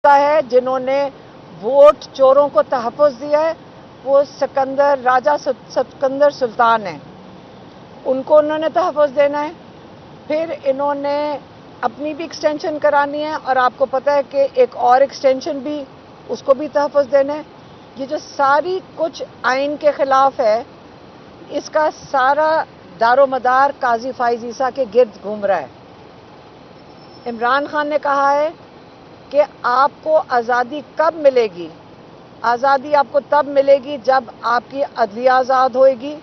پتا ہے جنہوں نے ووٹ چوروں کو تحفظ دیا ہے وہ راجہ سکندر سلطان ہیں، ان کو انہوں نے تحفظ دینا ہے. پھر انہوں نے اپنی بھی ایکسٹینشن کرانی ہے اور آپ کو پتہ ہے کہ ایک اور ایکسٹینشن بھی اس کو بھی تحفظ دینا ہے. یہ جو ساری کچھ آئین کے خلاف ہے اس کا سارا دار و مدار قاضی فائز عیسیٰ کے گرد گھوم رہا ہے. عمران خان نے کہا ہے کہ آپ کو آزادی کب ملے گی؟ آزادی آپ کو تب ملے گی جب آپ کی عدلیہ آزاد ہوئے گی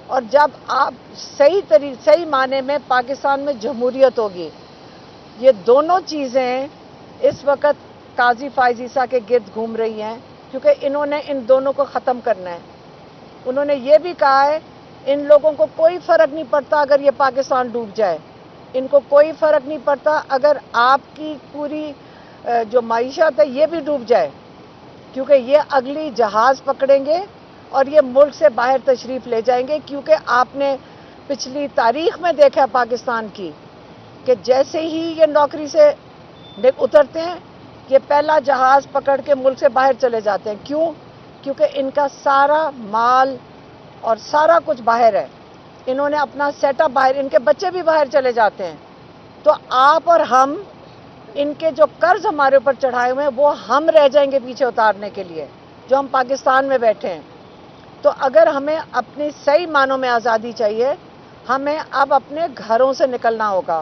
اور جب آپ صحیح معنی میں پاکستان میں جمہوریت ہوگی. یہ دونوں چیزیں اس وقت قاضی فائز عیسیٰ کے گرد گھوم رہی ہیں کیونکہ انہوں نے ان دونوں کو ختم کرنا ہے. انہوں نے یہ بھی کہا ہے ان لوگوں کو کوئی فرق نہیں پڑتا اگر یہ پاکستان ڈوب جائے، ان کو کوئی فرق نہیں پڑتا اگر آپ کی پوری جو معیشت ہے یہ بھی ڈوب جائے، کیونکہ یہ اگلی جہاز پکڑیں گے اور یہ ملک سے باہر تشریف لے جائیں گے. کیونکہ آپ نے پچھلی تاریخ میں دیکھا ہے پاکستان کی کہ جیسے ہی یہ نوکری سے اترتے ہیں یہ پہلا جہاز پکڑ کے ملک سے باہر چلے جاتے ہیں. کیوں؟ کیونکہ ان کا سارا مال اور سارا کچھ باہر ہے، انہوں نے اپنا سیٹ اپ باہر، ان کے بچے بھی باہر چلے جاتے ہیں. تو آپ اور ہم ان کے جو قرض ہمارے اوپر چڑھائے ہوئے ہیں وہ ہم رہ جائیں گے پیچھے اتارنے کے لیے جو ہم پاکستان میں بیٹھے ہیں. تو اگر ہمیں اپنی صحیح معنوں میں آزادی چاہیے ہمیں اب اپنے گھروں سے نکلنا ہوگا.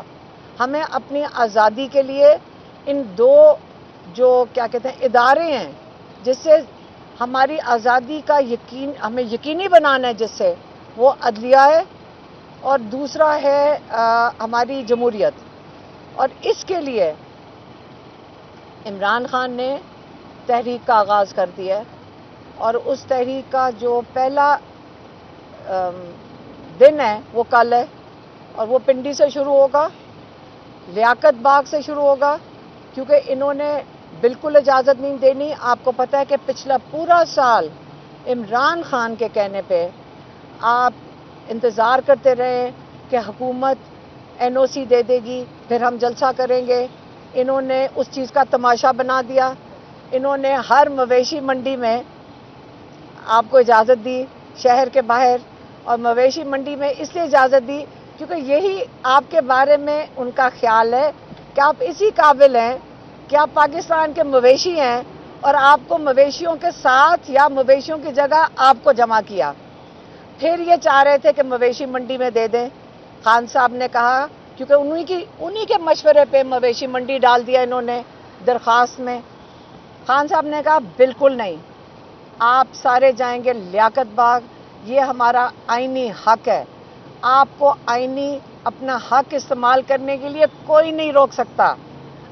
ہمیں اپنی آزادی کے لیے ان دو جو کیا کہتے ہیں ادارے ہیں جس سے ہماری آزادی کا ہمیں یقینی بنانا ہے، جس سے وہ عدلیہ ہے اور دوسرا ہے ہماری جمہوریت. اور اس کے لیے عمران خان نے تحریک کا آغاز کر دیا ہے اور اس تحریک کا جو پہلا دن ہے وہ کل ہے اور وہ پنڈی سے شروع ہوگا، لیاقت باغ سے شروع ہوگا کیونکہ انہوں نے بالکل اجازت نہیں دینی. آپ کو پتہ ہے کہ پچھلا پورا سال عمران خان کے کہنے پہ آپ انتظار کرتے رہے کہ حکومت این او سی دے دے گی پھر ہم جلسہ کریں گے. انہوں نے اس چیز کا تماشا بنا دیا. انہوں نے ہر مویشی منڈی میں آپ کو اجازت دی شہر کے باہر، اور مویشی منڈی میں اس لیے اجازت دی کیونکہ یہی آپ کے بارے میں ان کا خیال ہے کہ آپ اسی قابل ہیں کہ آپ پاکستان کے مویشی ہیں اور آپ کو مویشیوں کے ساتھ یا مویشیوں کی جگہ آپ کو جمع کیا. پھر یہ چاہ رہے تھے کہ مویشی منڈی میں دے دیں. خان صاحب نے کہا کیونکہ انہی کے مشورے پہ مویشی منڈی ڈال دیا انہوں نے درخواست میں. خان صاحب نے کہا بالکل نہیں، آپ سارے جائیں گے لیاقت باغ، یہ ہمارا آئینی حق ہے، آپ کو آئینی اپنا حق استعمال کرنے کے لیے کوئی نہیں روک سکتا.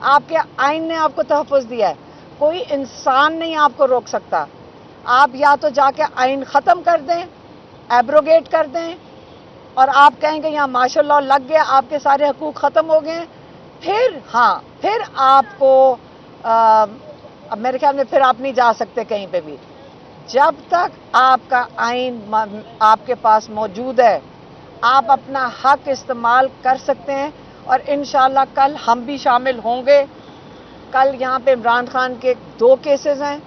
آپ کے آئین نے آپ کو تحفظ دیا ہے، کوئی انسان نہیں آپ کو روک سکتا. آپ یا تو جا کے آئین ختم کر دیں، ایبروگیٹ کر دیں، اور آپ کہیں گے یہاں ماشاء اللہ لگ گیا، آپ کے سارے حقوق ختم ہو گئے، پھر آپ کو میرے خیال میں پھر آپ نہیں جا سکتے کہیں پہ بھی. جب تک آپ کا آئین آپ کے پاس موجود ہے آپ اپنا حق استعمال کر سکتے ہیں. اور انشاءاللہ کل ہم بھی شامل ہوں گے. کل یہاں پہ عمران خان کے 2 کیسز ہیں،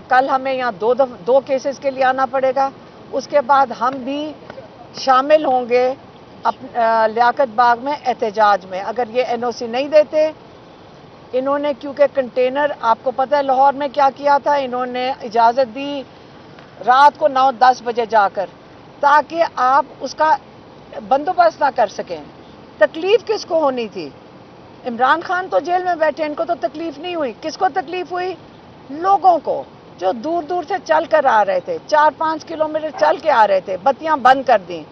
کل ہمیں یہاں 2 کیسز کے لیے آنا پڑے گا. اس کے بعد ہم بھی شامل ہوں گے لیاقت باغ میں احتجاج میں. اگر یہ این او سی نہیں دیتے، انہوں نے کیونکہ کنٹینر آپ کو پتہ ہے لاہور میں کیا کیا تھا، انہوں نے اجازت دی رات کو 9-10 بجے جا کر تاکہ آپ اس کا بندوبست نہ کر سکیں. تکلیف کس کو ہونی تھی؟ عمران خان تو جیل میں بیٹھے، ان کو تو تکلیف نہیں ہوئی. کس کو تکلیف ہوئی؟ لوگوں کو جو دور دور سے چل کر آ رہے تھے، 4-5 کلومیٹر چل کے آ رہے تھے. بتیاں بند کر دیں،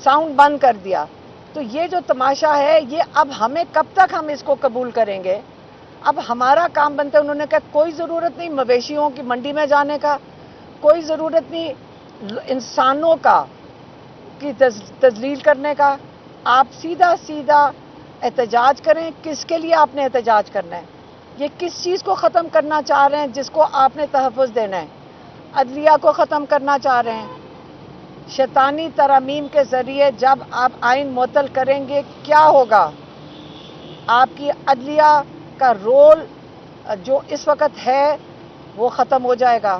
ساؤنڈ بند کر دیا. تو یہ جو تماشا ہے یہ اب ہمیں کب تک ہم اس کو قبول کریں گے؟ اب ہمارا کام بنتا ہے. انہوں نے کہا کوئی ضرورت نہیں مویشیوں کی منڈی میں جانے کا، کوئی ضرورت نہیں انسانوں کی تذلیل کرنے کا. آپ سیدھا احتجاج کریں. کس کے لیے آپ نے احتجاج کرنا ہے؟ یہ کس چیز کو ختم کرنا چاہ رہے ہیں جس کو آپ نے تحفظ دینا ہے؟ عدلیہ کو ختم کرنا چاہ رہے ہیں. شیطانی ترامیم کے ذریعے جب آپ آئین معطل کریں گے کیا ہوگا؟ آپ کی عدلیہ کا رول جو اس وقت ہے وہ ختم ہو جائے گا.